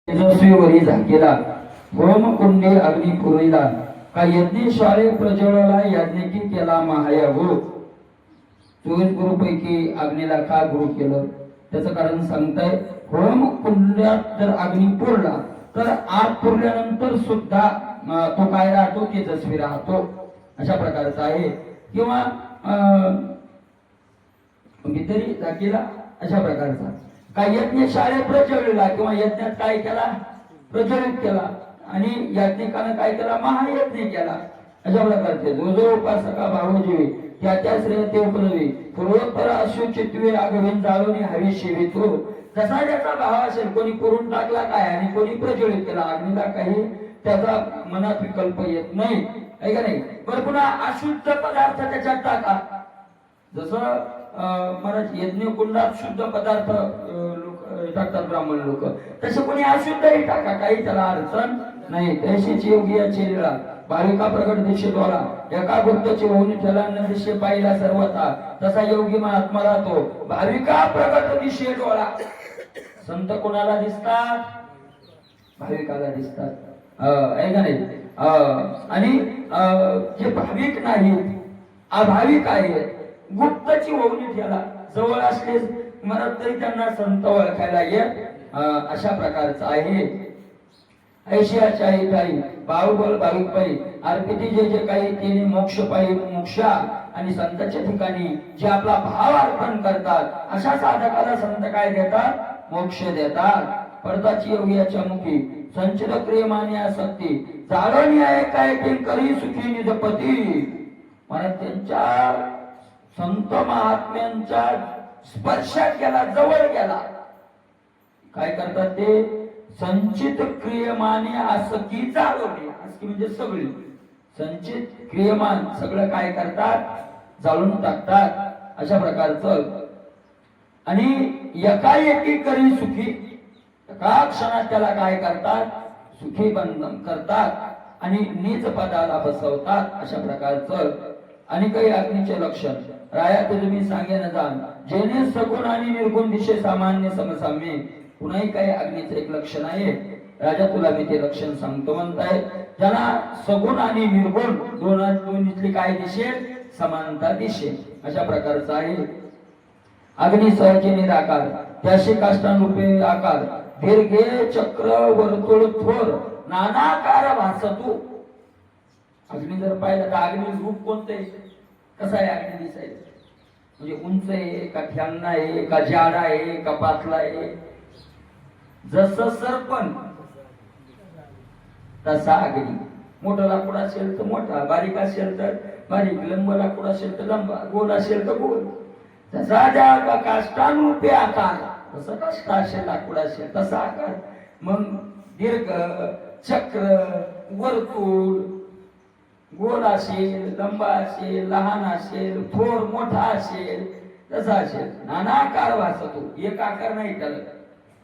तेजस्वीवरी झाकेला होमकुंडे अग्नी पुरविला का यज्ञशाळे प्रज्वलला यज्ञकी केला महाया हो. 24 गुरुपैकी अग्नीला का गुरु केलं त्याचं कारण सांगताय. होमकुंडात जर अग्नी पुरला तर आत पुरल्यानंतर सुद्धा तो काय राहतो, तेजस्वी राहतो, अशा प्रकारचा आहे. किंवा तरी झाकेला अशा प्रकारचा काय यज्ञशाळे प्रज्वलिला किंवा यज्ञात काय केला, प्रज्वलित केला, आणि याज्ञिकानं काय केला, महायज्ञ केला, अशा प्रकारचे. जो जो उपासका भावजीवी त्या त्या श्रेय ते उपलवी पूर्वोत्तर अशुचित्वे आगवीन जाळवणी हवी शेवितो. जसा ज्याचा भाव असेल, कोणी करून टाकला काय आणि कोणी प्रज्वलित केला, अग्नीला काही त्याचा मनात विकल्प येत नाही, आहे का नाही. बरं, पुन्हा अशुद्ध पदार्थ त्याच्यात टाका. जसं महाराज यज्ञ कुंडात शुद्ध पदार्थ टाकतात ब्राह्मण लोक, तसे कोणी अशुद्धही टाका, काही त्याला अडचण नाही. तशीच योगी याची लीळा भाविका प्रगट दिशेद्वारा एका गुप्तची होऊन ठेलांना दिशे पाहिला सर्वथा. तसा योगी महात्मा राहतो भाविका प्रगट दिशेद्वारा. संत कोणाला दिसतात, भाविकाला दिसतात, आहे का नाही. आणि जे भाविक नाहीत, अभाविक आहेत, गुप्तची होऊन ठेला जवळ असले म्हणत तरी त्यांना संत ओळखायला येत, अशा प्रकारचं आहे. ऐशियाच्या काही बाहुबल भाविक पायी अर्पिती जे जे काही तिने मोक्ष पायी मोक्षा आणि संतांच्या ठिकाणी जे आपला भाव अर्पण करतात, अशा साधकाला संत काय देतात, मोक्ष देतात. परताची योग्याच्या मुखी संचित प्रेमाने आसक्ती जाळणी आहे काय ते करी सुखी निजपती. मला त्यांच्या संत महात्म्यांच्या स्पर्शात गेला, जवळ गेला, काय करतात ते, संचित क्रियमाने आसक्ती जाळवणे. आसक्ती म्हणजे सगळी, संचित क्रियमान सगळं काय करतात, जाळून टाकतात, अशा प्रकारचं. आणि एकाएकी करी सुखी, एका क्षणात त्याला काय करतात, सुखी बंधन करतात आणि नीच पदाला बसवतात, अशा प्रकारचं. आणि काही अग्नीचे लक्षण राया तुम्ही सांगे न जाण जेणे सगुण आणि निर्गुण दिशे सामान्य समसाम्य. पुन्हाही काही अग्नीचे एक लक्षण आहे, राजा तुला मी ते लक्षण सांगतो म्हणताय. ज्यांना सगुण आणि निर्गुण दोन्हीतली काय दिशेल, समानता दिशेल, अशा प्रकारचा आहे. अग्नी सहजे निराकार त्याशी काष्टानुरूपे आकार दीर्घे चक्र वर्तुळ थोर नानाकार भासतू. अग्नी जर पाहिलं तर अग्नी रूप कोणते, कसं आहे अग्नी दिसायचं, म्हणजे उंच आहे का, ठ्यांना आहे का, जाडा आहे का, पातला आहे. जसं सरपण तसा अग्नी. मोठा लाकूड असेल तर मोठा, बारीक असेल तर बारीक, लंब लाकूड असेल तर लंबा, गोल असेल तर गोल. तसा ज्या काष्टानुरूपी आकार, तसं काष्ट असेल, लाकूड असेल तसा आकार. मग दीर्घ चक्र वर्तुळ, गोल असेल, लंबा असेल, लहान असेल, थोर मोठा असेल, तसा असेल, नाना आकार भासतो. एक आकार नाही त्याला,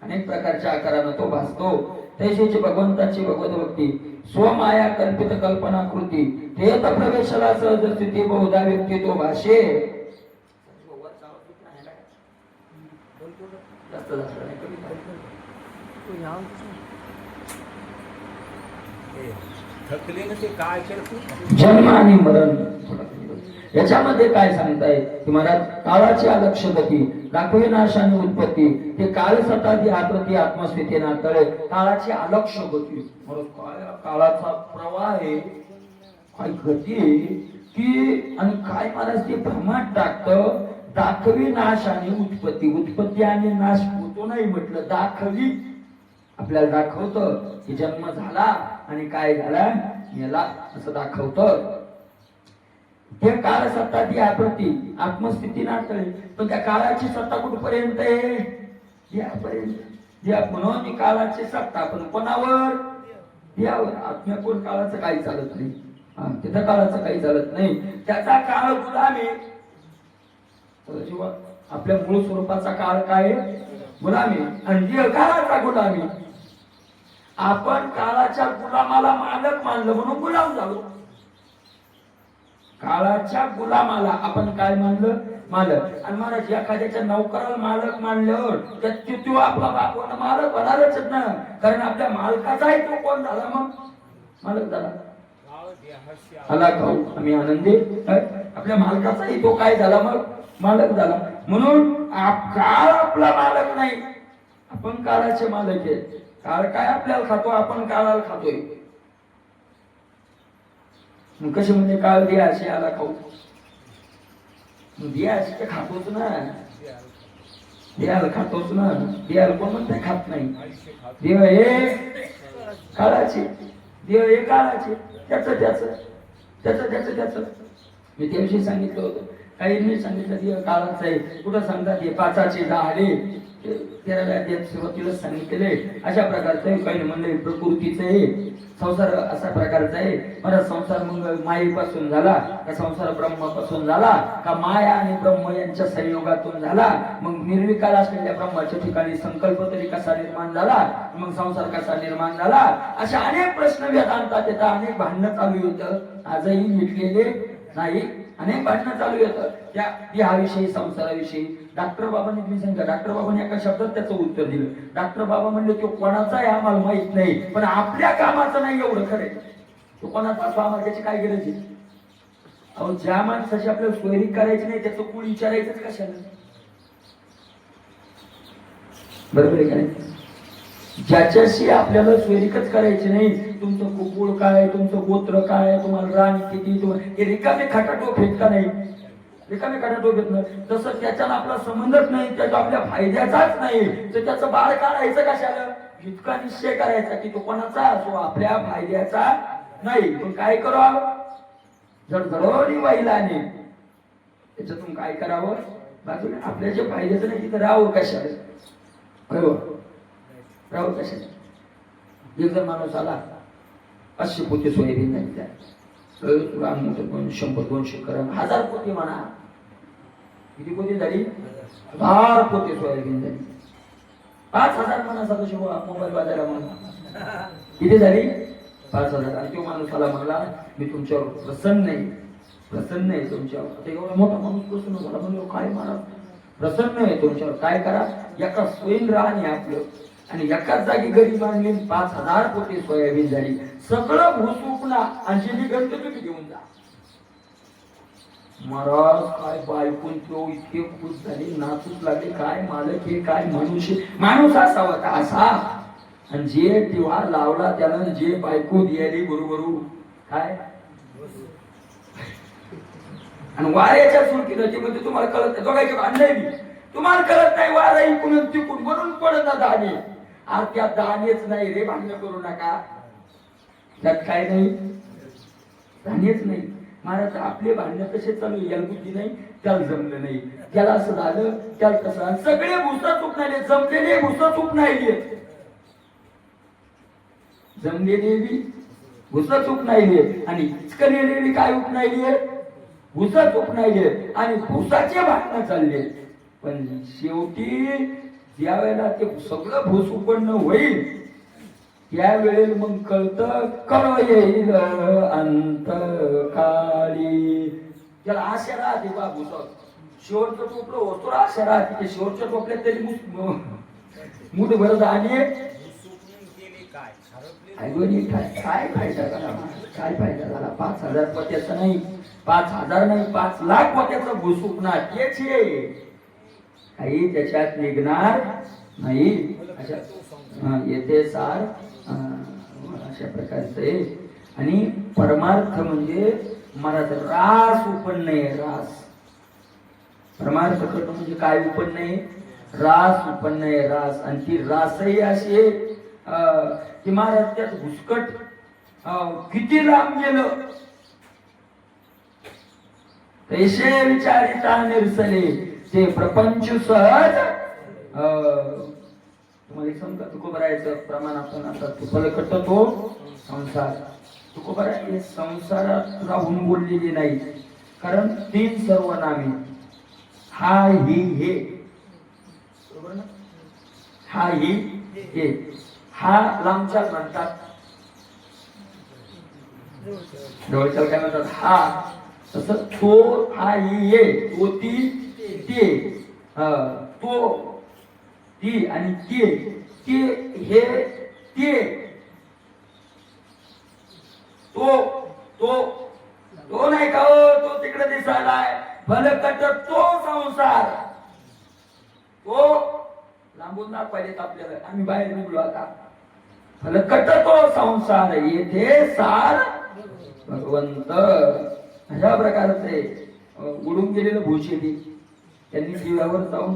अनेक प्रकारच्या आकारानं तो भासतो. तैसेची भगवंताची भगवत भक्ती स्वमाया कल्पित कल्पना कृती तेत प्रवेशला सहज स्थिती बहुधा व्यक्ती तो भाषे. जन्म आणि मरण याच्यामध्ये काय सांगताय की महाराज, काळाची अलक्ष गती दाखवे नाश आणि उत्पत्ती ते काळ सतादी आकृती आत्मस्थिती नातळे. काळाची अलक्ष गती, काळाचा प्रवाह आहे, काय गती आहे की, आणि काय महाराज ते भ्रमात टाकतं. दाखवी नाश आणि उत्पत्ती, उत्पत्ती आणि नाश होतो नाही म्हटलं, दाखवी आपल्याला दाखवतं की जन्म झाला आणि काय झाला, मेला, असं दाखवतं. हे काळ सत्ता ती आकृती आत्मस्थिती नातळे. पण त्या काळाची सत्ता कुठपर्यंत आहे, यापर्यंत. म्हणून काळाची सत्ता पण कोणावर, यावर. आत्म्यापूर काळाचं काही चालत नाही, तिथं काळाचं काही चालत नाही. त्याचा काळ गुलामी, आपल्या मूळ स्वरूपाचा काळ काय, गुलामी. आणि काळाचा गुलामी, आपण काळाच्या गुलामाला मालक मानलं म्हणून गुलाम झालो. काळाच्या गुलामाला आपण काय मानलं, मालक. आणि महाराज एखाद्याच्या नौकराला मालक मानल्यावर त्यात तो आपला बापानं मालक होणारच ना, कारण आपल्या मालकाचा आहे तो कोण झाला मग मालक झाला. आला खाऊ आम्ही आनंदी आपल्या मालकाचाही तो काय झाला मग मालक झाला. म्हणून काळ आपला मालक नाही, आपण काळाचे मालक आहे. काळ काय आपल्याला खातो, आपण काळाला खातोय. मग कसे म्हणजे काळ द्या अशी आला खाऊ, द्या अशी तर खातोच ना, द्यायला खातोच ना. द्यायला कोण म्हणते खात नाही. देव हे काळाचे, देव हे काळाचे, त्याचं त्याचं त्याचं त्याचं त्याचं. मी त्याविषयी सांगितलं होतं, काहींनी सांगितलं देव काळाचं आहे. कुठं सांगतात हे पाचाचे दहाले, 13व्या अध्यायात सुरुवातीला सांगितलेले अशा प्रकारचं आहे. काही म्हणले प्रकृतीचं आहे, संसार असा प्रकारचा आहे. मला संसार मग मायेपासून झाला का संसार ब्रह्मापासून झाला का माया आणि ब्रह्म यांच्या संयोगातून झाला. मग निर्विकार असलेल्या ब्रह्माच्या ठिकाणी संकल्प तरी कसा निर्माण झाला, मग संसार कसा निर्माण झाला, अशा अनेक प्रश्न वेदांतात येतात. अनेक भांडणं चालू होतं, आजही मिटलेले नाही. अनेक भांडणं चालू येतं त्या देहाविषयी, संसाराविषयी. डॉक्टर बाबांनी तुम्ही सांगा, डॉक्टर बाबांनी एका शब्दात त्याचं उत्तर दिलं. डॉक्टर बाबा म्हणले तो कोणाचा आहे आम्हाला माहित नाही, पण आपल्या कामाचं नाही एवढं खरं. तो कोणाचा असो आम्हाला त्याची काय गरज आहे. अहो ज्या माणसाची आपल्याला सोयरीक करायची नाही त्याचं कुळ विचारायचंच कशाला. बरोबर आहे का नाही. ज्याच्याशी आपल्याला सोयरीकच करायची नाही, तुमचं कुकुळ काय, तुमचं गोत्र काय, तुम्हाला रान किती, हे रिकामे खटाटोप आहेत का नाही, रिकामे खटाटोप येत नाही. तसं त्याच्यानं आपला संबंधच नाही, त्याचा आपल्या फायद्याचाच नाही, तर त्याचं बाळ काढायचं कशाला. इतका निश्चय करायचा की तो कोणाचा असो आपल्या फायद्याचा नाही. पण काय करावं, जडजडवणी वाईलाने त्याच्यातून काय करावं, बाजूला आपल्या जे फायद्याचं नाही तिथं राहावं कशाला, बरोबर राहू कशाला. एक जर माणूस आला 500 पोते सोयाबीन नाही त्या 100-200 करा 1000 पोते म्हणा, किती पोते झाली, 1000 पोते सोयाबीन झाली. 5000 म्हणा सदस्य मोबाईल बाजारा म्हणा, किती झाली 5000. आणि तो माणूस आला म्हणला मी तुमच्यावर प्रसन्न नाही तुमच्यावर. आता एवढा मोठा माणूस प्रसन्न झाला म्हणजे काय म्हणा प्रसन्न आहे तुमच्यावर. काय करा, एका स्वयं राहणे आपलं आणि एकाच जागी घरी बांधली 5000 पोते सोयाबीन झाली. सगळं भूस उपना आणि जी गंत तुम्ही घेऊन जा. महाराज काय बायकून तो इतके खुश झाले, नाचूच लागले. काय मालक हे, काय माणूस असावा का असा. आणि जे तेव्हा लावला त्यानं जे बायको द्यायली बरोबर काय आणि वाऱ्याच्या सुरकीनं ते म्हणजे तुम्हाला कळत नाही. दोघांचे भांडण मी तुम्हाला कळत नाही, वारा इकडून तिकडून म्हणून पडत ना दाणे. आज त्यात दाणेच नाही रे, भांडण करू नका. त्यात काय नाही, दाणेच नाही. महाराज आपले भांडण कसे चालू, याला बुद्धी नाही, त्याला जमलं नाही, त्याला असं झालं, त्याला तसं. सगळे भुसा चुकणारे, जमलेले भुसा चुकणारे, जमलेली भुसा चुकणारे आणि इचकलेली काय उपणायली, भुसा चुकणायली आणि भुसाचे भांडणं चालले. पण शेवटी ज्या वेळेला ते सगळं भूस उपन्न होईल त्यावेळेला मग कळतं, कळ येईल अंत काळी. त्याला आशा राहते बा भूसा शेवटचं टोपलं होतो, आशा राहते. शेवटच्या टोपल्यात तरी मूठ भरत आणि काय फायदा झाला, काय फायदा झाला. 5000 पोत्याचा नाही, 5000 नाही, 5 लाख पोत्याचा भूस उपणार तेच काही त्याच्यात निघणार नाही. अशा येथे सार अशा प्रकारचं आहे. आणि परमार्थ म्हणजे महाराज रास उपन्न आहे. रास परमार्थ करणं म्हणजे काय उपन्न आहे, रास उपन्न आहे. रास आणि ती रासही अशी आहे की महाराज त्यात घुसकट किती लांब गेलं तैसे विचारिता निरसले ते प्रपंच सहज. तुम्हाला समजा तुकोबरायचं प्रमाण आपण आता तुकोला कटतो संसार. तुकोबरा हे संसारात राहून बोललेली नाही, कारण 3 सर्वनामे हा ही हे, बरोबर ना. हा ही हे, हा लांबच्या म्हणतात, जवळच्या काय म्हणतात हा. तसं तो हा ही ये, तो ती ते तो ती आणि ते हे ते तो तो तो नाही का तो तिकडे दिसायलाय फलकट तो संसार तो लांबून दाखवायलेत आपल्याला आम्ही बाहेर निघलो आता फलकट तो संसार येथे सार भगवंत अशा प्रकारचे उडून गेलेलं भूष येते त्यांनी जीवावर जाऊन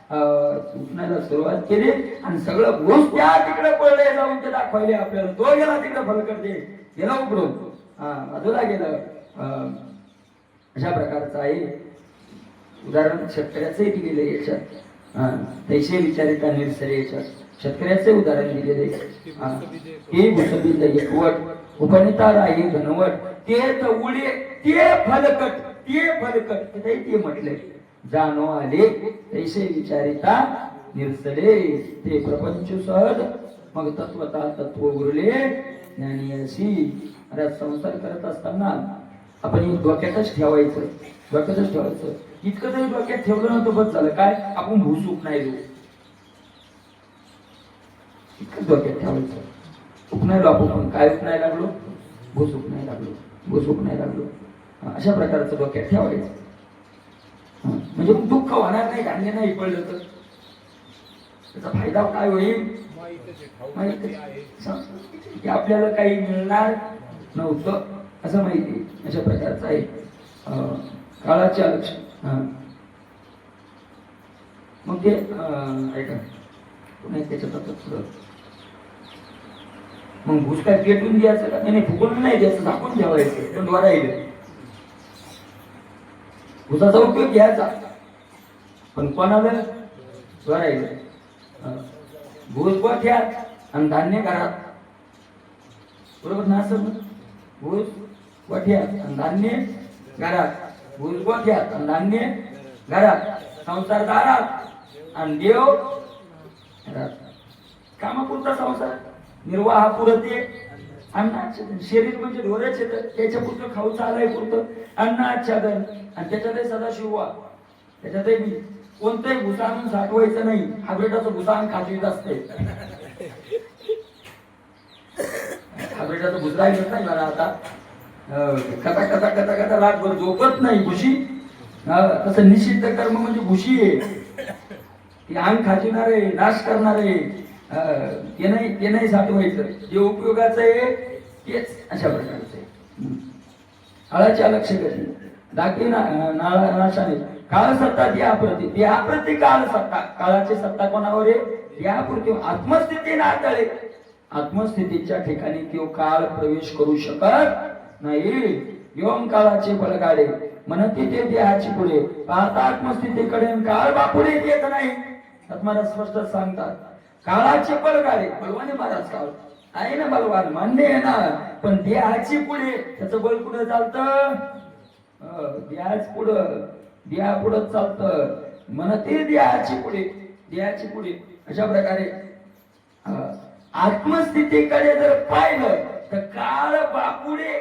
उठण्याला सुरुवात केली आणि सगळं भूष त्या तिकडे पडले जाऊन ते दाखवायले आपल्याला तो गेला तिकडे फलकट ते गेला उकडून बाजूला गेलं अशा प्रकारचं आहे उदाहरण शेतकऱ्याचंही दिलेलं याच्यात तैसे विचारिता निरसरे याच्यात शेतकऱ्याचे उदाहरण दिलेले हे भूसबीज एकवट उपनिता राही घनवट ते उडे ते फलकट ते म्हटले जानो आले तैसे विचारिता निरसले ते प्रपंच सहज मग तत्वता तत्व उरले ज्ञानी अशी अरे संसार करत असताना आपण डोक्यातच ठेवायचं इतकं जरी डोक्यात ठेवलं नव्हतं बस झालं काय आपण भूसूक नाही देऊ इतकं डोक्यात ठेवायचं उपणायलो आपण काय उपणाय लागलो भूसूक नाही लागलो अशा प्रकारचं डोक्यात ठेवायचं म्हणजे दुःख होणार नाही धान्य नाही पडलं तर त्याचा फायदा काय होईल की आपल्याला काही मिळणार नव्हतं असं माहिती अशा प्रकारचं आहे काळाचे लक्षण मग ते ऐका त्याच्यात मग भूस काय पेटून द्यायचं का नाही फुकून नाही द्यायचं झाकून ठेवायचं पण राहिलं भुसाचा उपयोग घ्यायचा पण कोणाला राहिलं भूस गोठ्यात आणि धान्य घरात बरोबर ना असं भूस गोठ्यात आणि धान्य घरात भूस गोठ्यात आणि धान्य घरात संसार दारात आणि देव घरात कामापुरता संसार निर्वाहा पुरते अन्नाच्छादन शरीर म्हणजे ढोरच येतं त्याच्या पुरतं खाऊ चालाय पुरतं अन्नाच्छादन आणि त्याच्यातही सदाशिव त्याच्यातही मी कोणतंही भुसा आणून साठवायचं नाही हायब्रिडाचं भुसा आणून खाजवीत असते हायब्रिडाचं भुसरा येत नाही मला आता कथा रातभर झोपत नाही भुशी तसं निषिद्ध कर्म म्हणजे भुशी आहे ती अंग खाजविणार आहे नाश करणार आहे ते नाही साठवायचं जे उपयोगाचं आहे तेच अशा प्रकारचं आहे काळाच्या लक्ष कधी दाखवी नाशाने काळ सत्ता द्याप्रती काळ सत्ता काळाची सत्ता कोणावर आहे द्यापुरती आत्मस्थिती नाटळे आत्मस्थितीच्या ठिकाणी तो काळ प्रवेश करू शकत नाही योम काळाचे बलगाडे म्हणते ते देहाची पुढे पाहता आत्मस्थितीकडे काळ बापुढे येत नाही आत्माला स्पष्ट सांगतात काळाचे बलगाडे बलवाने महाराज काळ आहे ना बलवान मान्य आहे ना पण देहाची पुढे त्याचं बल पुढे चालतं देहा पुढं चालतं म्हणते देहाची पुढे अशा प्रकारे आत्मस्थितीकडे जर पाहिलं तर काळ बापुडे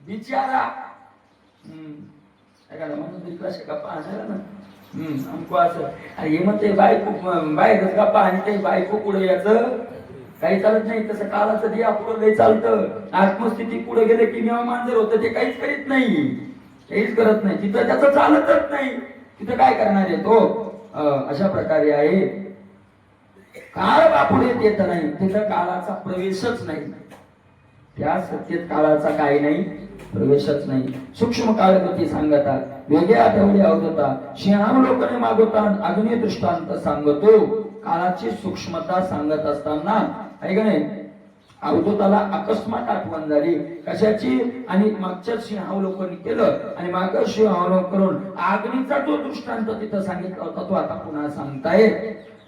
बिचारा म्हणून गप्पा असायला ना आमको असं हे म्हणते बायको गप्पा आणि ते बायको पुढे याचं काही चालत नाही तसं काळाचं दिया पुढं लय चालतं आत्मस्थिती पुढे गेले की मेवा मांजर होतं ते काहीच करीत नाही काहीच करत नाही तिथं त्याचं चालतच नाही तिथं काय करणार आहे तो अशा प्रकारे आहे काळ बापुढे येत नाही तिथं काळाचा प्रवेशच नाही त्या सत्तेत काळाचा काही नाही प्रवेशच नाही सूक्ष्म काळगती सांगतात वेगळ्या तेवढे अवधता सिंहावलोकने मागवता अग्नी दृष्टांत सांगतो काळाची सूक्ष्मता सांगत असताना ऐकणे अवधूताला अकस्मात आठवण झाली कशाची आणि मागच्या सिंहावलोकन केलं आणि मागं सिंहावलोकन करून अग्नीचा जो दृष्टांत तिथं सांगितला होता तो आता पुन्हा सांगताय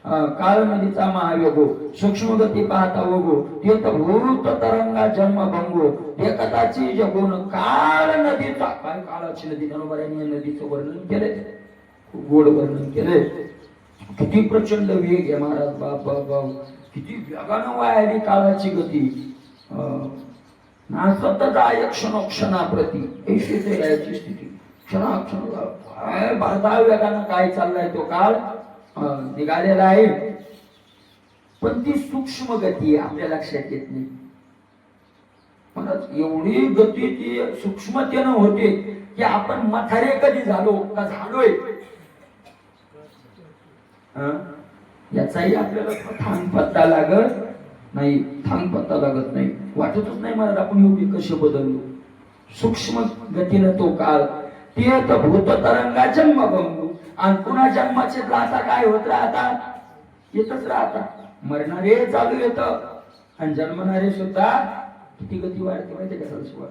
काळ नदीचा महायोगो सूक्ष्म गती पाहता वगो तीर्थ भूत तरंगा जन्म भंगो एकताची जगून काळ नदीचा काय काळाची नदी धनुबऱ्याने नदीचं वर्णन केलंय खूप गोड वर्णन केलंय किती प्रचंड वेग आहे महाराज बाप किती वेगानं वायाली काळाची गती ना सतत क्षणोक्षणाप्रती ऐशी याची स्थिती भारताव वेगानं काय चाललाय तो काळ निघालेला आहे, पण ती सूक्ष्म गती आपल्या लक्षात येत नाही. एवढी गती ती सूक्ष्मतेनं होते की आपण म्हातारे कधी झालो का झालोय याचाही आपल्याला थांग पत्ता लागत नाही. वाटतच नाही मला आपण एवढी कशी बदललो. सूक्ष्म गतीनं तो काळ ते तर भूत तरंगा जन्म गंगू, आणि पुन्हा जन्माचे आता काय होत राहता, येतच राहता. मरणारे चालू येत आणि जन्मणारे सुद्धा किती गती वाढते माहिती का सरस्वत.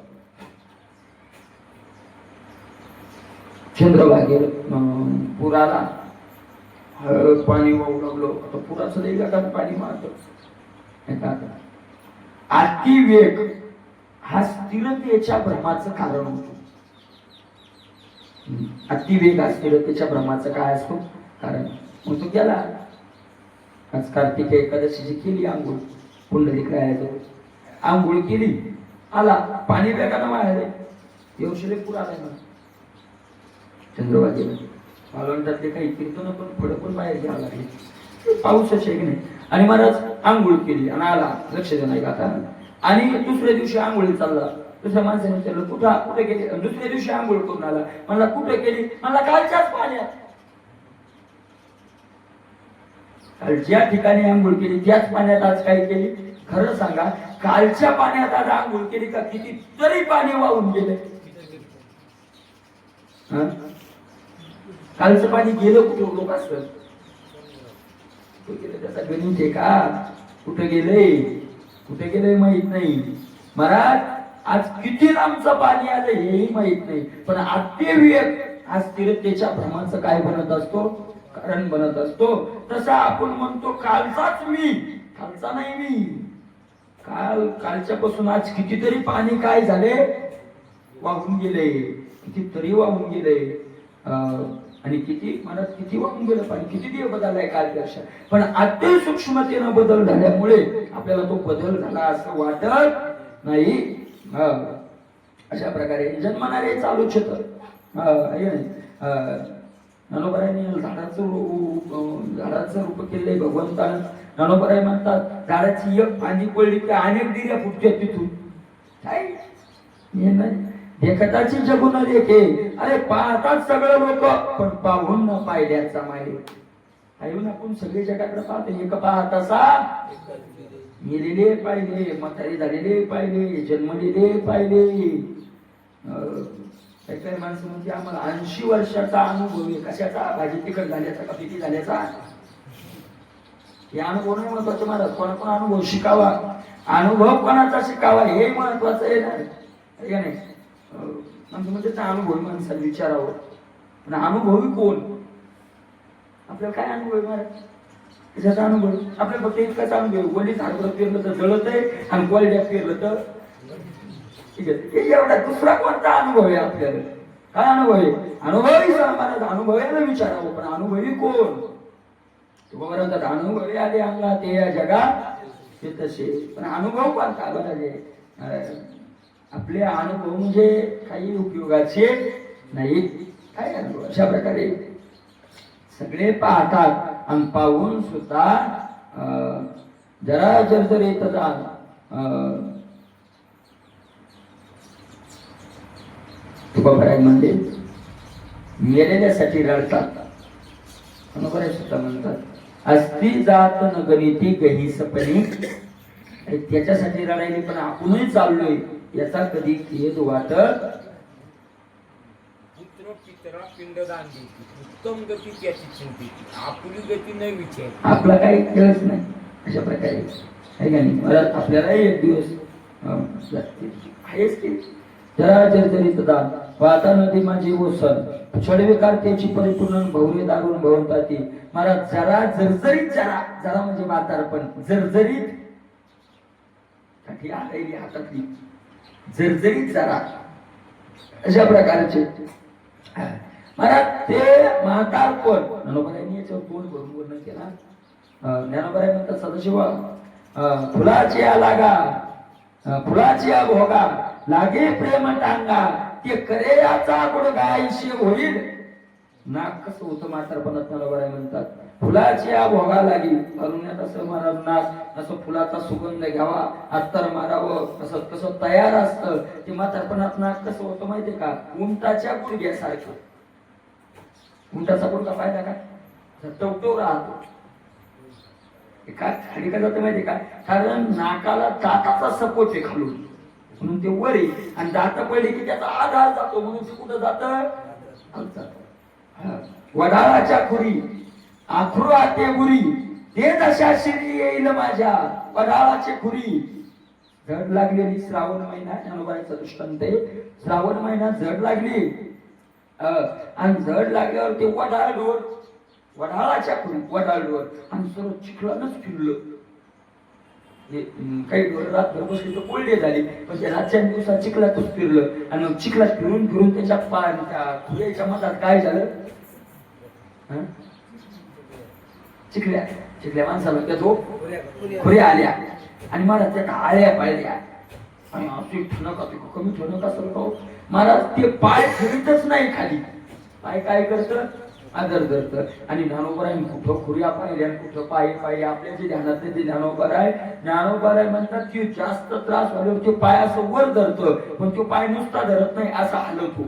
चंद्रभागेत पुराला पाणी वाहू लागलो. आता पुराचं लई गटात पाणी मारत. अतिवेग हा स्थिरतेच्या भ्रमाचं कारण होतो. अतिवेग हा स्थिरतेच्या भ्रमाचं काय असतो कारण. मग तो गेला. आज कार्तिक एकादशीची केली आंघोळ, पुंडलिक राहायचो आंघोळ केली, आला पाणी वेगानं वाळले, येवशिले पूर आलाय मला चंद्रभागेला. मालवणातले काही कीर्तन पण पुढे पण बाहेर घ्यावं लागले, पाऊसच आहे की नाही. आणि महाराज आंघोळ केली आणि आला, लक्ष दे नाही का. आणि दुसऱ्या दिवशी आंघोळी चालला. दुसऱ्या माणसाने विचारलं कुठे गेली. दुसऱ्या दिवशी आंघोळ करून आला. मला कुठे केली. मला कालच्याच पाण्यात. ज्या ठिकाणी आंघोळ केली त्याच पाण्यात आज काय केली. खरं सांगा, कालच्या पाण्यात आज आंघोळ केली का किती तरी पाणी वाहून गेले. कालचं पाणी गेलं कुठे लोक असत त्याचा गणित आहे का. कुठे गेले माहित नाही. महाराज आज किती लांबचं पाणी आलं हेही माहित नाही. पण अतिवेग हा स्थिरतेच्या भ्रमाचं काय बनत असतो, कारण बनत असतो. तसा आपण म्हणतो कालचाच मी, कालचा नाही मी. कालच्या पासून आज कितीतरी पाणी काय झाले, वाहून गेले, कितीतरी वाहून गेले. आणि किती मनात किती वाहून गेलं पाणी, किती दिवस बदललाय कालपेक्षा. पण अति सूक्ष्मतेनं बदल झाल्यामुळे आपल्याला तो बदल झाला असं वाटत नाही. अशा प्रकारे जन्मणारे चालूच होत. ज्ञानोबरायांनी झाडाचं रूप केलंय भगवंतानं. ज्ञानोबराय म्हणतात झाडाची एक फांदी पडली की अनेक दिऱ्या फुटतात तिथून. काय देखताची जगून देखे. अरे पाहतात सगळं लोक, पण पाहून न पाहिल्याचा मागे. ऐकून आपण सगळे जगाकडे पाहतो. एक पाहत असा गेलेले पाहिले, म्हातारी झालेले पाहिले, जन्मलेले पाहिले. काही काही माणसं म्हणजे आम्हाला 80 वर्षाचा अनुभव आहे. कशाचा, भाजी तिखट झाल्याचा का पिठी झाल्याचा. हे अनुभव नाही महत्वाचे महाराज. कोणा अनुभव शिकावा, अनुभव कोणाचा शिकावा हे महत्वाचं आहे ना. नाही म्हणजे त्या अनुभवी माणसाला विचारावं. पण अनुभवी कोण, आपल्याला काय अनुभव आहे महाराज. त्याचा अनुभव आपल्याला फक्त इतकाच अनुभव. वली झाडभर पेरलं तर जळत आहे आणि कोरड्यात पेरलं तर ठीक आहे. एवढा दुसरा कोणता अनुभव आहे आपल्याला. काय अनुभव आहे. अनुभवी महाराज अनुभवाला विचारावं. पण अनुभवी कोण. म्हणतात अनुभवी आले अंगा ते या जगात ते तसे. पण अनुभव कोणता बघा. आपले अनुभव म्हणजे काही उपयोगाचे नाही. काय अनुभव. अशा प्रकारे सगळे पाहतात आणि पाहून सुद्धा जरा जर येतात. तुकोबाराय म्हणले मेलेल्यासाठी रडतात. तुकोबाराय सुद्धा म्हणतात अस्ति जात न गणिती गहिसपणी. त्याच्यासाठी रडायली पण आपणही चाललोय याचा कधी खेद वाटत. पुत्र पितरा पिंडदान देती, उत्तम गती त्याची चिंती, आपली गती नाही विचार. आपला काही खेळच नाही. अशा प्रकारे आहे का नाही. मला आपल्यालाही एक दिवस आहेच की जरा जर्जरीत दान वाता नदी माझी ओसर छडविकार त्याची परिपूर्ण भवरे दारून भवताती. मला जरा जर्जरीत जरा म्हणजे म्हातारपण जर्जरीत आलेली हातातली जर्जरीत जरा अशा प्रकारचे मला ते म्हातारपण. ज्ञानोबरायांनी याच्यावर तोंड भरून पूर्ण केला. ज्ञानोबराय म्हणतात सदाशिवा फुलाची लागा फुलाची भोगा लागे प्रेम टांगा ते करे याचा गुडगायशी होईल. नाक कसं होतं म्हातारपणात मला म्हणतात, फुलाच्या भोगा लागी अरुण्यात असं महाराज नाक असं फुलाचा सुगंध घ्यावा, अत्तर मारावं, कसं कसं तयार असतं ते म्हातारपणात. नाक कसं होतं माहितीये का, उंटाच्या गुडघ्यासारखं. उंटाचा गुडघा पाहिला का, टवटव राहतो. का खाली का जातं माहितीये का, कारण नाकाला दाताचा सपोर्ट आहे खालून, म्हणून ते वर आहे. आणि दात पडले की त्याचा आधार जातो, म्हणून ते कुठं जात. वडाळाच्या खुरी आखरू आते गुरी, ते दशा शिरी येईल माझ्या. वडाळाची खुरी झड लागलेली, श्रावण महिना ज्ञानोबाईचा दृष्टांत आहे. श्रावण महिन्यात झड लागली आणि झड लागल्यावर ते वडाळ डोर, वडाळाच्या खुरी वडाळ डोर, आणि सर्व चिखलानच फिरलं. काही डोर रातभर बसली तर कोल्डे झाली, पण ते रातच्या दिवसात चिखलातच फिरलं. आणि मग चिखलात फिरून फिरून त्याच्या खुऱ्याच्या मधात काय झालं, चिखल्या चिखल्या माणसाला त्या झोप खुऱ्या आल्या आणि महाराज त्या आळ्या पाळल्या. आणि अशी ठणका कमी ठणका सरकाव महाराज ते पाय फिरतच नाही खाली. पाय काय करतं, आदर धरतं. आणि ज्ञानोबराय कुठं खुर्या पाहिल्या आणि कुठं पायी पायी आपल्या जे ध्यानात ते ज्ञानोबराय. ज्ञानोबराय म्हणतात की जास्त त्रास झाल्यावर ते पाय असं वर धरतं, पण तो पाय नुसता धरत नाही, असा हलवतो,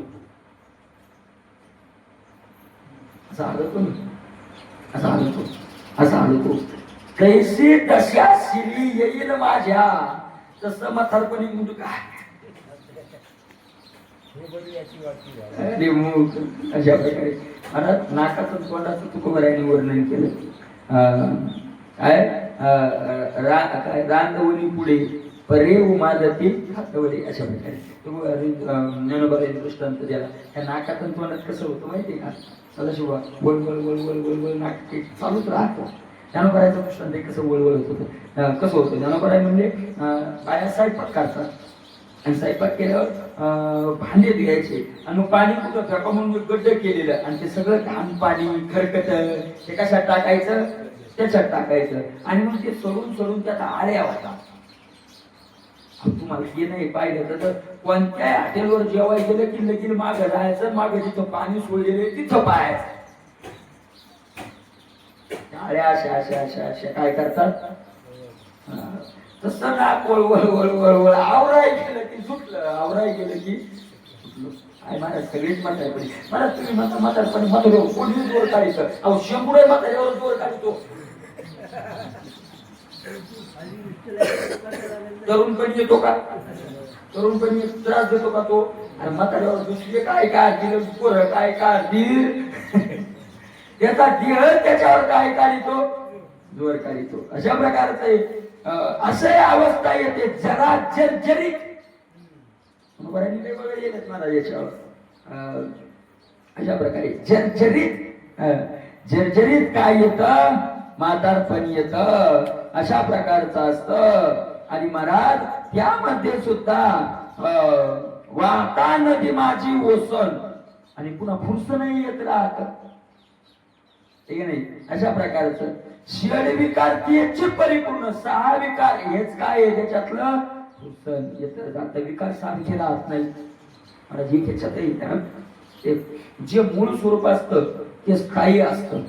असा हलवतो ना, असा हलवतो, असा हलवतो. कैसी दशा शिरी येईल माझ्या, तसं म्हातारपणी मुंडका अशा प्रकारे मला नाकाचं तोंडाचं तुकोबरायांनी वर्णन केलं. काय रांदवणी पुढे परे उमादती हातवडे, अशा प्रकारे ज्ञानोबाईचा दृष्टांत द्याला. त्या नाकातून तोंडात कसं होतं माहितीये का, सदाशिवा वळ वळ वळ वळ वळ वळ नाक चालूच राहतं. ज्ञानोबाईचं दृष्टांत कसं वळवळ होत होतं, कसं होतं. ज्ञानोबाई म्हणजे बाया स्वयंपाक करतात आणि स्वयंपाक केल्यावर भांडे धुवायचे आणि मग पाणी कुठं फेका म्हणून गड्ड केलेलं आणि ते सगळं घाण पाणी खरकट ते कशात टाकायचं, त्याच्यात टाकायचं आणि मग ते सरून सरून त्यात आळ्या होता. तुम्हाला हे नाही पाहिलं तर कोणत्याही हॉटेलवर जेवायला गेलं की लगेच मागं जायचं, मागं जिथं पाणी सोडलेलं तिथं पाहायचं. आळ्या अशा अशा अशा अशा काय करतात, तसं ना वळवळ वळवळ वळ आवराय गेलं की सुटलं, आवराय गेलं की सुटलं. आई महाराज सगळीच म्हातारपणी, मला तुम्ही म्हणता म्हातारपणी म्हाताऱ्यावर कोणी जोर काढायचं, अहो शंभर म्हाताऱ्यावर जोर काढतो. तरुणपणी येतो का, तरुणपणी त्रास देतो का तो, आणि म्हाताऱ्यावर दुसरे काय काय दिलं, पोरं काय काय दिल, त्याचा देह त्याच्यावर काय काढितो, जोर काढितो. अशा प्रकारचं असे अवस्था येते जरा जर्जरीत. मला याच्यावर अशा प्रकारे जर्जरीत जर्जरीत काय येतं, म्हातारपण येतं, अशा प्रकारचं असतं. आणि महाराज त्यामध्ये सुद्धा वाहता नदी माझी ओसण, आणि पुन्हा फुरस नाही येत राहत, ठीक नाही. अशा प्रकारचं षड विकार त्याचे परिपूर्ण, 6 विकार हेच काय आहे त्याच्यातलं, फुरसन येतं जातं. विकार सारखे राहत नाही. मला जे त्याच्यात जे मूळ स्वरूप असतं ते स्थायी असतं,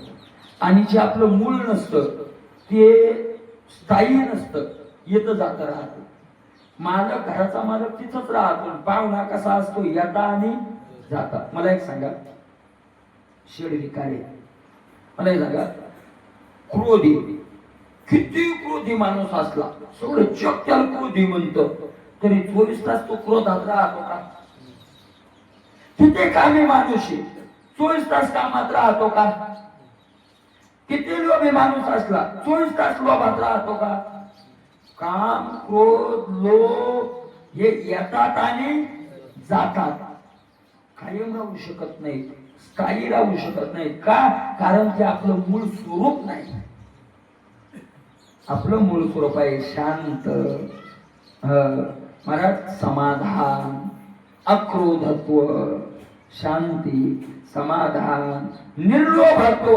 आणि जे आपलं मूळ नसतं ते स्थायी नसतं, येतं जातं राहतं. मालक, घराचा मालक तिथंच राहतो, पाहुणा कसा असतो, येता आणि जाता. मला एक सांगा, षड विकार आहे, मला एक सांगा, क्रोधी, किती क्रोधी माणूस असला, सगळं जग त्याला क्रोधी म्हणतं, तरी 24 तास तो क्रोधात राहतो का? किती कामी माणूस आहे, 24 तास कामात राहतो का? किती लोभी माणूस असला 24 तास लोभात राहतो का? काम, क्रोध, लोभ हे येतात आणि जातात, कायम राहू शकत नाही, स्थायी राहू शकत नाही. का? कारण ते आपलं मूळ स्वरूप नाही. आपलं मूळ स्वरूप आहे शांत, महाराज समाधान, अक्रोधत्व, शांती, समाधान, निर्लोभत्व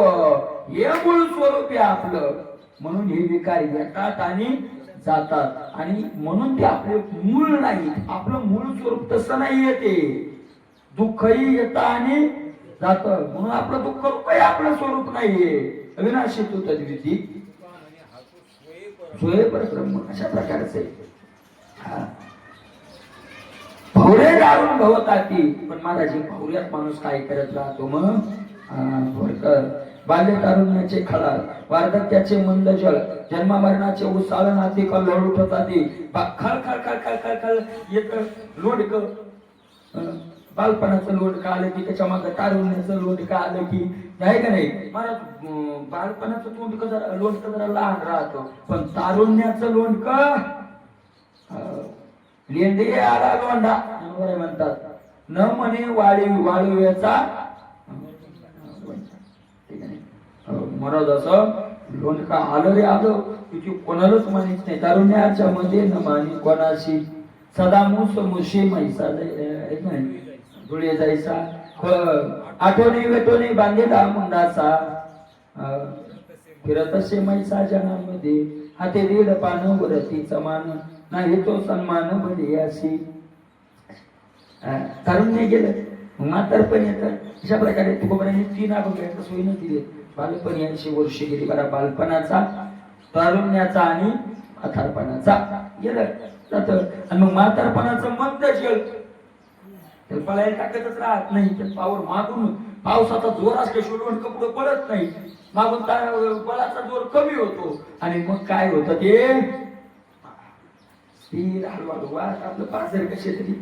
हे मूळ स्वरूप आहे आपलं. म्हणून हे विकार येतात आणि जातात, आणि म्हणून ते आपले मूळ नाही. आपलं मूळ स्वरूप तसं नाही येते. दुःखही येतं आणि जात, म्हणून आपलं दुःख काही आपलं स्वरूप नाहीये. अविनाशी तू तद्विती स्वयं परब्रह्म, अशा प्रकारचे भवरे दारून भवताती. पण महाराज भवऱ्यात माणूस काय करत राहतो मग? बाल्य तारुण्याचे खळा, वार्धक्याचे मंद जल, जन्म मरणाचे उसाळ नाते कल्लोळ उठवताती. खळ खळ खळ खळ खळ खळ येत लोडक, बालपणाचं लोडकं आलं की त्याच्या मागे तारुण्याचं लोडकं आलं की, आहे का नाही महाराज? बालपणाचं लोणकं जरा लहान राहतो, पण तारुण्याचं लोणकं लेंडे आला लोंढा म्हणतात. न म्हणे वाळूव्याचा महाराज असं लोणका आलं रे आलं की कोणालाच मानित नाही. तारुण्याच्या मध्ये न मानी कोणाशी, सदा मुशी मैसा धुळे जायचा, आठवणी वेटोनी बांधेला मुंडासा, फिरत असे मैसा जनामध्ये, हाते दीड पान वरतीचा मान, नाही तो सन्मान भले अशी. तारुण्य गेलं म्हातारपण येतं. अशा प्रकारे तुकोबारांनी 3 अभंगांच्या सोयीनं दिले. बालपण 80 वर्ष गेली बरा, बालपणाचा, तारुण्याचा आणि म्हातारपणाचा गेलं जात. आणि मग म्हातारपणाचं मंद जल, तर पळायला टाकतच राहत नाही. तर पावर मागून पावसाचा जोर असल्याशिवाय लोणकं पुढे पडत नाही, मागून बळाचा जोर कमी होतो. आणि मग काय होतं ते स्थिर हलवाडवा आपलं पाजर कसे तरी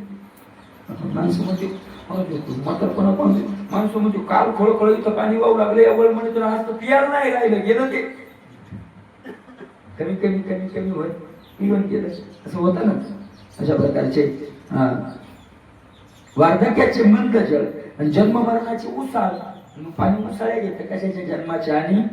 माणसं म्हणजे म्हातारपणा माणसं म्हणजे काल खळखळ इथं पाणी वाहू लागले, अवळ म्हणजे आज तर पियार नाही राहिलं, गेलं ते कमी कमी कमी कमी होत पिवण गेलं, असं होतं ना. अशा प्रकारचे वार्धक्याचे मंद जल आणि जन्म मरणाचे उसाळ, पाणी मुसाळ्या घेतं कशाच्या जन्माचे आणि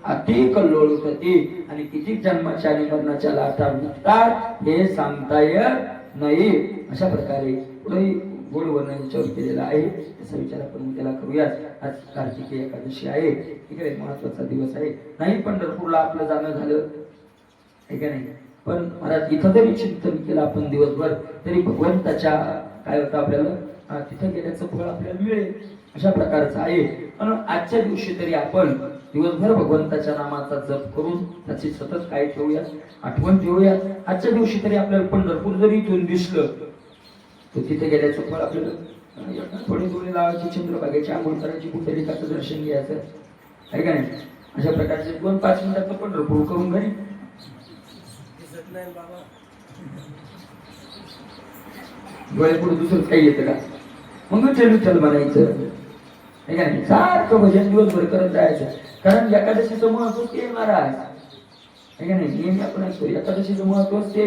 अति कल्लोळ होते. आणि किती जन्माच्या आणि मरणाच्या लाटा निघतात हे सांगता येत नाही. अशा प्रकारे पुढे गोड वर्णन याच्यावर केलेला आहे. त्याचा विचार आपण त्याला करूयात. आज कार्तिकी एकादशी आहे, इकडे महत्वाचा दिवस आहे. नाही पंढरपूरला आपलं जाणं झालं आहे का नाही, पण महाराज इथं जरी चिंतन केलं आपण दिवसभर तरी भगवंताच्या काय होतं आपल्याला तिथं गेल्याचं फळ आपल्याला मिळेल. अशा प्रकारचं आहे. पण आजच्या दिवशी तरी आपण दिवसभर भगवंताच्या नामाचा जप करून त्याची सतत काय ठेवूयात, आठवण ठेवूयात. आजच्या दिवशी तरी आपल्याला पंढरपूर जरी इथून दिसलं तर तिथे गेल्याचं फळ आपल्याला थोडी थोडी लावायची, चंद्रभागेची आंघोळ करायची, कुंडलिकाचं दर्शन घ्यायचं आहे का नाही. अशा प्रकारचे 2-5 मिनिटाचं पंढरपूर करून घरी डोळे पुढे दुसरं काही येतं का? मग विठ्ठल म्हणायचं आहे का नाही. सारखं भजन दिवसभर करत जायचं. कारण एकादशीचं महत्व ते महाराज आहे का नाही. नेहमी आपण ऐकतो एकादशीचं महत्व ते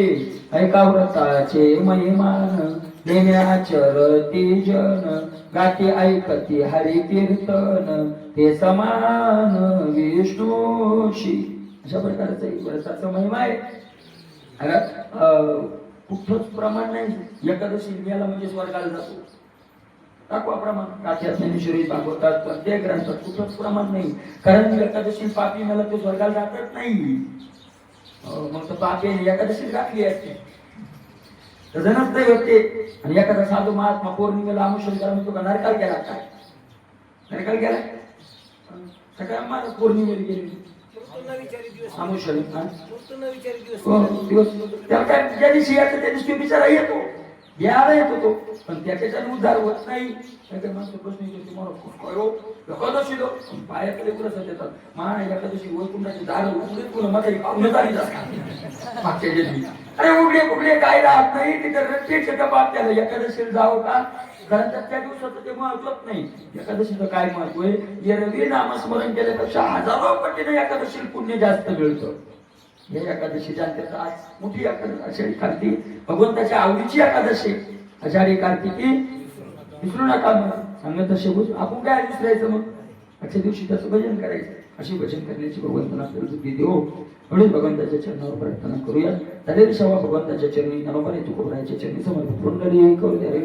ऐका व्रताचे महिमान, नेम्याचरती जन, गाते ऐकती हरी कीर्तन, ते समान विष्णूशी. अशा प्रकारचं व्रताचा महिमा आहे. कुठंच प्रमाण नाही. एकादशी गेला म्हणजे स्वर्गाला जातो, दाखवा प्रमाण. काठ्यात ज्ञानेश्वरी भागवतात प्रत्येक ग्रंथात कुठंच प्रमाण नाही. कारण एकादशी पापी मला तो स्वर्गाला जातच नाही. मग तर पापी एकादशी घातली असते तसंच नाही होते. आणि एखादा साधू महात्मा पौर्णिमेला आमुषण करा म्हणतो का नरकाल गेला, काय नरकाल गेला? सगळ्या महाराज पौर्णिमेला गेली आमुषण दिवस. त्याला काय ज्या दिवशी यायचं त्या दिवशी बिचारा येतो, यायला येतो तो, पण त्याच्याच्याने उद्धार होत नाही. माणसं प्रश्न एकादशी पायाकडे पुरस येतात. मा एकादशी वैकुंठाची दार उघडे पुन्हा म्हातारी पाहुणे झाली मागच्या जन्मी. अरे उघडे उघडे काय राहत नाही तिथे रट्टेचे डबाब त्याला एकादशीला जावं का? कारण त्या दिवसाचं ते महत्वच नाही. एकादशीचं काय महत्व आहे? एरवी नामस्मरण केल्यापेक्षा हजारो पटीने एकादशीला पुण्य जास्त मिळतं. हे एकादशीच्या अंतर्गत आज मोठी आषाढी कार्तिकी भगवंताच्या आवडीची एकादशी. आषाढी कार्तिकी विसरू नका. मग सांगत तसे आपण काय विसरायचं? मग आजच्या दिवशी त्याचं भजन करायचं. अशी भजन करण्याची भगवंताला आपल्याला बुद्धी देऊ. म्हणून भगवंताच्या चरणावर प्रार्थना करूया. तरी सेवा भगवंताच्या चरणी नरोबर तुकोबरायच्या चरणी समर्पित. पुंडलिक करू द्या रे.